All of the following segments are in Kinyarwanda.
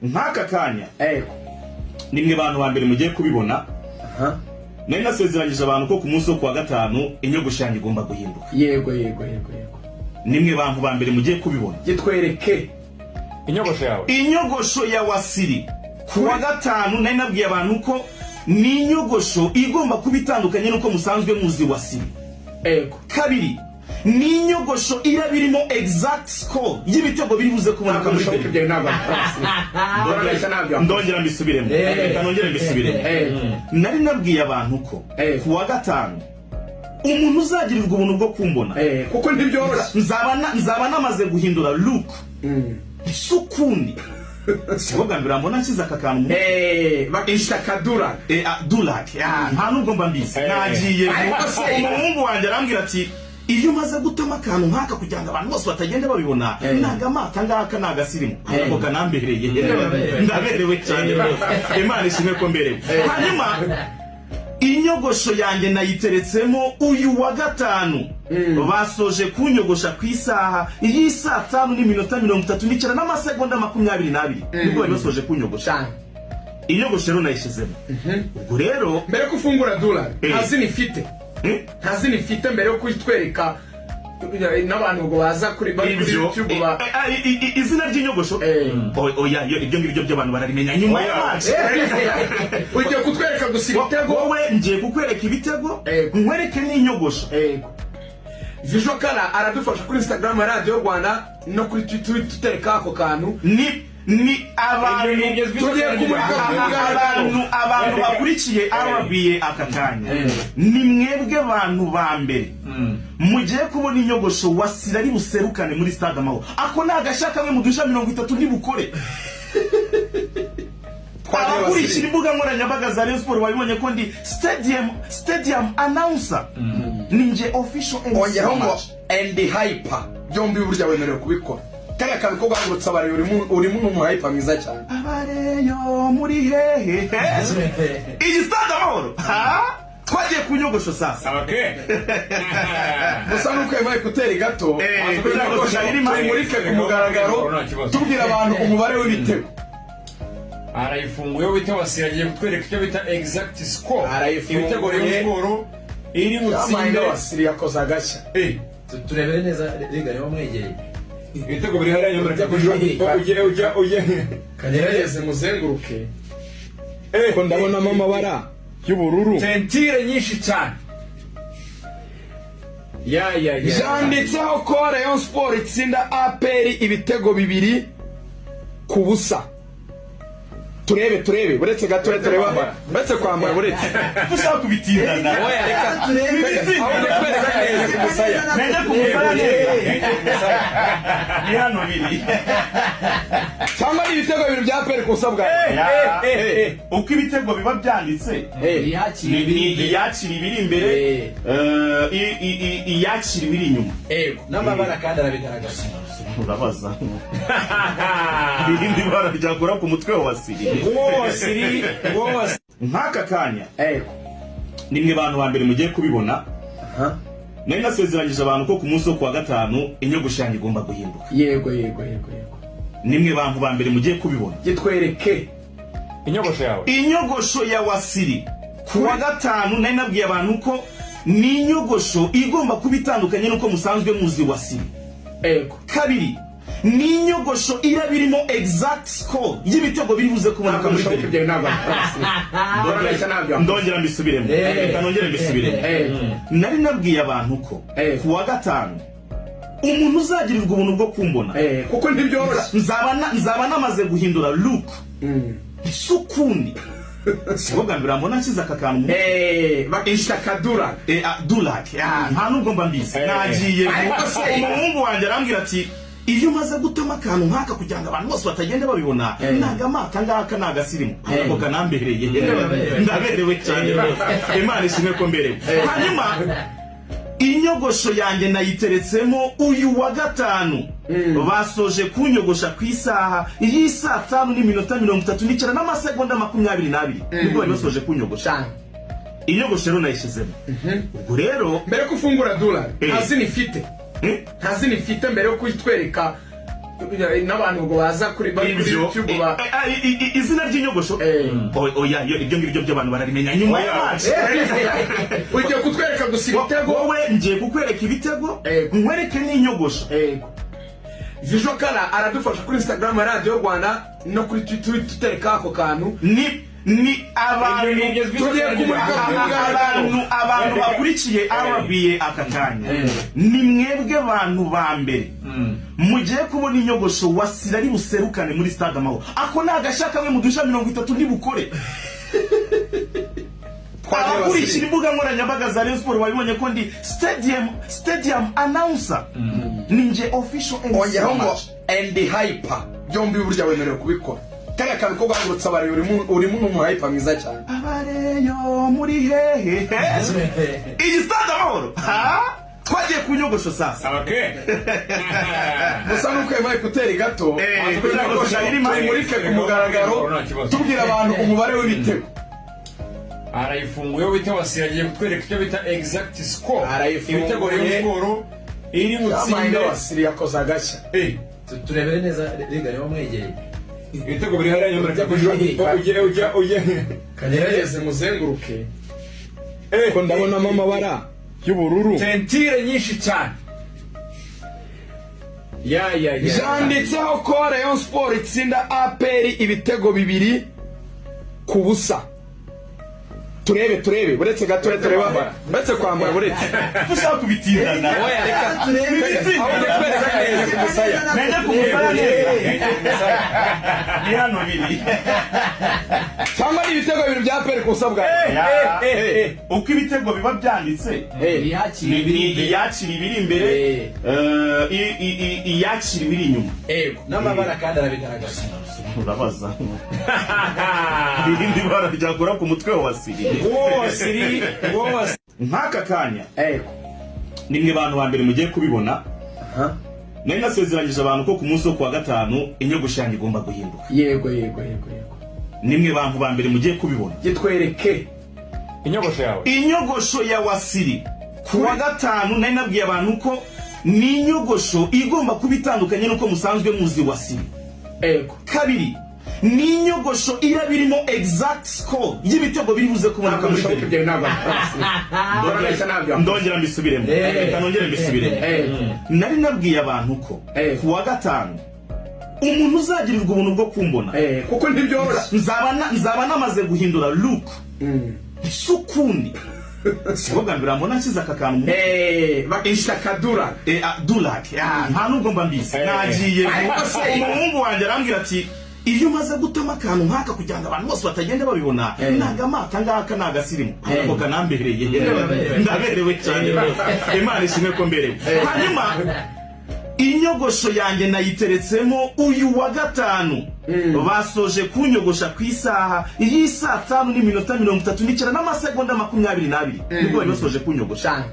nk'aka kanya nimwe bantu ba mbere mugiye kubibona. Nari nasezeranyije abantu ko ku munsi wo kuwa gatanu inyogosho yanjye igomba guhinduka. Yego. Nimwe bantu ba mbere mugiye kubibona. Gitwereke inyogosho yawe. Inyogosho ya Wasiri kuwa gatanu nari nabwiye abantu ko ni inyogosho igomba kuba itandukanye nuko musanzwe muzi Wasiri. Kabiri, ni inyogosho ira birimo exact score y'ibitego biri buze kuboneka muri ibyo ntabwo ndongera mbisubiremo. Nongera mbisubiremo. Nari nabwiye abantu ko kuwa gatanu umuntu uzagirirwa ubuntu bwo kumbona kuko ntibyoroshye nzaba namaze guhindura look isukundi. Siko gambira mbona nkiza akakantu bakisha kadura Dulac nta nubwo mba mbizi. Nagiye umuhungu wanjye arambwira ati iyo maze gutama akantu nk'aka kugira ngo abantu bose batagenda babibona nagamata ngaka nagasirimu ariko kanambereye ndaberewe cyane Imana ishimwe ko mberewe. Hanyuma inyogosho yanjye nayiteretsemo uyu wa gatanu basoje kunyogosha ku isaha y'isa 5:39 n'amasegonda 22 nibwo basoje kunyogosha. Inyogosho rero nayishizemo. Ubwo rero mbere ko ufungura dola ntazini fite mbere yo kwitwereka n'abantu ngo baza kuri YouTube ba izina ry'inyogosho. Oya ibyo ngibyo by'abantu bararimenya nyuma y'amazi. Ugiye kutwereka gusa ibitego. Wowe ngiye kukwereka ibitego nkwereke n'inyogosho. Visual Color aradufasha kuri Instagram ya Radio Rwanda no kuri Twitter tutereka ako kantu. Ni abantu bakurikiye RBA aka kanya. Ni mwebwe abantu ba mbere mugiye kubona inyogosho Wasiri ari buserukane muri Stade Amahoro. Ako nagashaka mwe mu dusha 30 ndibukore. Abakurikira imbuga nkoranyambaga za Rayon Sport wabibonye ko ndi stadium announcer. Ninje official MC. Ongeraho ngo and hyper byombi burya wemerewe kubikora. Kaya kabiko gwangurutsa abare urimo n'umuhyper mwiza cyane. Abareyo muri hehe. Iyi Stade Amahoro. Twagiye kunyogosho sasa. Musa nuko yabaye kuteri gato. Murike ku mugaragaro tubwira abantu umubare w'ibitego. Arayifunguye wita Wasiri agiye kutwereka icyo bita exact score. Ibitego score iri mutsinde Wasiri yakoze agashya. Turebere neza riga niho mwegereye. Ibitego biri hariya ujye kagerageze muzenguruke. Ko ndabona amabara y'ubururu. Tentire nyinshi cyane. Yanditseho ko Rayon Sport itsinda APR ibitego 2 ku busa. Turebe buretse gato tureba buretse kwambara buretse ushaka kubitirana. Oya reka turebe musaya nenda kumusaya ni hano biri cyangwa ibitego 2 bya APR kusabwa. Uko ibitego biba byanditse iyakiri biri imbere iyakiri biri inyuma n'amabara kandi arabigaragaza. Urabaza irindi bara ryakora ku mutwe wa Wasiri. Nk'aka kanya nimwe bantu ba mbere mugiye kubibona. Nari nasezeranyije abantu ko ku munsi wo kuwa gatanu inyogosho yanjye igomba guhinduka. Yego. Nimwe bantu ba mbere mugiye kubibona. Gitwereke inyogosho yawe. Inyogosho ya Wasiri kuwa gatanu nari nabwiye abantu ko ni inyogosho igomba kuba itandukanye nuko musanzwe muzi Wasiri. Kabiri, ni inyogosho ira birimo exact score y'ibitego biri buze kuboneka muri ibyo ntabwo ndongera mbisubiremo. Nongera mbisubiremo. Nari nabwiye abantu ko kuwa gatanu umuntu uzagirirwa ubuntu bwo kumbona kuko ntibyoroshye nzaba namaze guhindura look isukundi. Siko gambira mbona nkiza akakantu bakisha kadura Dulac nta nubwo mba mbizi. Nagiye umuhungu wanjye arambwira ati iyo maze gutama akantu nk'aka kugira ngo abantu bose batagenda babibona nagamata ngaka nagasirimu ariko kanambereye ndaberewe cyane Imana ishimwe ko mberewe. Hanyuma inyogosho yanjye nayiteretsemo uyu wa gatanu basoje kunyogosha ku isaha y'isa 5:39 n'amasegonda 22 nibwo basoje kunyogosha. Inyogosho rero nayishizemo. Ubwo rero mbere ko ufungura dola ntazini fite mbere yo kwitwereka n'abantu ngo baza kuri YouTube ba izina ry'inyogosho oya ibyo ngibyo by'abantu bararimenya nyuma y'amazi ugiye kutwereka gusa ibitego wowe ngiye kukwereka ibitego nkwereke n'inyogosho Visual Color aradufasha kuri Instagram ya Radio Rwanda no kuri Twitter tutereka ako kantu ni abantu tugiye abantu bakurikiye RBA aka kanya ni mwebwe abantu ba mbere mugiye kubona inyogosho Wasira ari buserukane muri Stade Amahoro ako nagashaka mwe mudusha 30 ndibukore abakurikira imbuga nkoranyambaga za Rayon Sport babibonye ko ndi stadium announcer ninje official ngo and hyper byombi burya wemerewe kubikora kaya kabiko gangurutsa abari urimo n'umuhyper mwiza cyane abareyo muri hehe iyi Stade Amahoro twagiye ku nyogosho sasa gusa nuko emaye kuteri gato tuyimurike ku mugaragaro tubwira abantu umubare w'ibitego arayifunguye wita wasiragiye kutwereka icyo bita exact score ibitego Rayon Sport iri mutsinde Wasiri yakoze agashya turebere neza liga niho mwegereye ibitego biri hariya ujye kagerageze muzenguruke ko ndabonamo amabara y'ubururu tentire nyinshi cyane yanditseho ko Rayon Sport itsinda APR ibitego 2-0 turebe buretse gato tureba buretse kwambara buretse dushaka kubitirana oya reka nende kumusaya ni hano biri cyangwa ibitego 2 bya APR kusabwa uko ibitego biba byanditse iyakira ibiri imbere iyakira ibiri inyuma n'amabara kandi arabigaragaza urabaza irindi bara ryakora ku mutwe wa Wasiri nk'aka kanya nimwe bantu ba mbere mugiye kubibona nari nasezeranyije abantu ko ku munsi wo kuwa gatanu inyogosho yanjye igomba guhinduka yego nimwe bantu ba mbere mugiye kubibona gitwereke inyogosho ya Wasiri kuwa gatanu nari nabwiye abantu ko ni inyogosho igomba kuba itandukanye nuko musanzwe muzi Wasiri kabiri ni inyogosho irabirimo exact score y'ibitego biri buze kuboneka muri video ndongera mbisubiremo nari nabwiye abantu ko kuwa gatanu umuntu uzagirirwa ubuntu bwo kumbona kuko ntibyoroshye nzaba namaze guhindura look sukundi sibobwa mbira mbona nshyize aka kantu bakishita kadura Dulac nta nubwo mba mbise nagiye umuhungu wanjye arambwira ati iyo umaze gutama akantu nk'aka kugira ngo abantu bose batagenda babibona nagamata ngaka nagasirimu ako kanambereye ndaberewe cyane Imana ishimwe ko mberewe hanyuma inyogosho yanjye nayiteretsemo uyu wa gatanu basoje kunyogosha ku isaha y'isa 5:39 n'amasegonda 22 nibwo basoje kunyogosha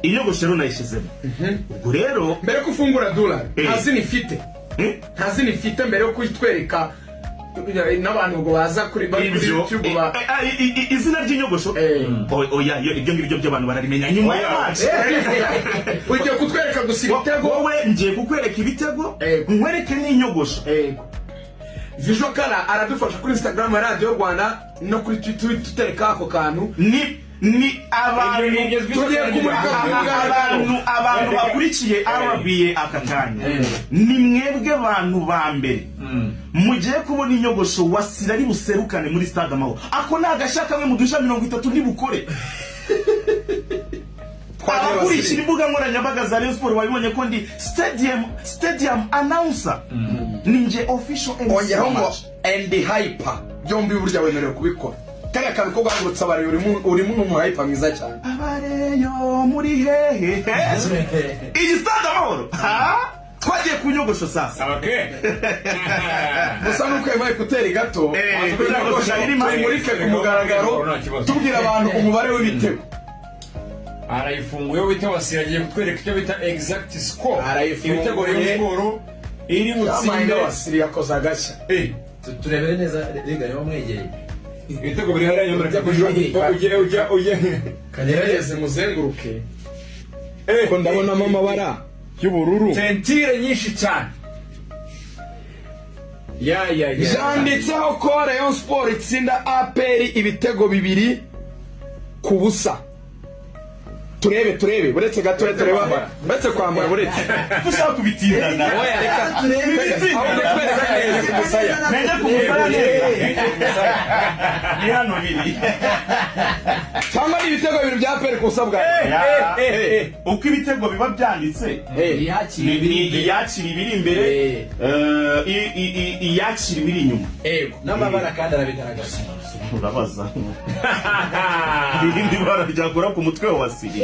inyogosho rero nayishizemo ubwo rero mbere kufungura Dulac ntazini ifite mbere yo kwitwereka n'abantu ngo baza kuri YouTube ba izina ry'inyogosho oya ibyo ngibyo by'abantu bararimenya nyuma y'amazi ugiye kutwereka gusa ibitego wowe ngiye kukwereka ibitego nkwereke n'inyogosho Visual Color aradufasha kuri Instagram ya Radio Rwanda no kuri Twitter tutereka ako kantu ni abantu bakurikiye RBA aka kanya ni mwebwe abantu ba mbere mugiye kubona inyogosho Wasira ari buserukane muri Stade Amahoro ako nagashaka mwe mudusha 30 ndibukore abakurikira imbuga nkoranyambaga za Rayon Sport babibonye ko ndi stadium announcer ninje official ngo and hyper byombi burya wemerewe kubikora kaya kabiko gangurutsa abari urimo n'umuhyper mwiza cyane abareyo muri hehe iyi Stade Amahoro twagiye ku nyogosho sasa gusa nuko emaye kuteri gato tuyimurike ku mugaragaro tubwira abantu umubare w'ibitego arayifunguye wita wasiragiye kutwereka icyo bita exact score ibitego Rayon Sport iri mutsinde Wasiri yakoze agashya turebere neza liga niho mwegereye ibitego biri hariya ujye kagerageze muzenguruke ko ndabonamo amabara y'ubururu tentire nyinshi cyane byanditseho ko Rayon Sport itsinda APR ibitego 2-0. turebe buretse gato tureba buretse kwambara buretse dushaka kubitindana oya reka ahubwo twese neza kumusaya nende kumusaya neza ni hano biri cyangwa ni ibitego 2 bya APR kusabwa uko ibitego biba byanditse iyakira ibiri imbere iyakira ibiri inyuma n'amabara kandi arabigaragaza urabaza irindi bara ryakora ku mutwe wa Wasiri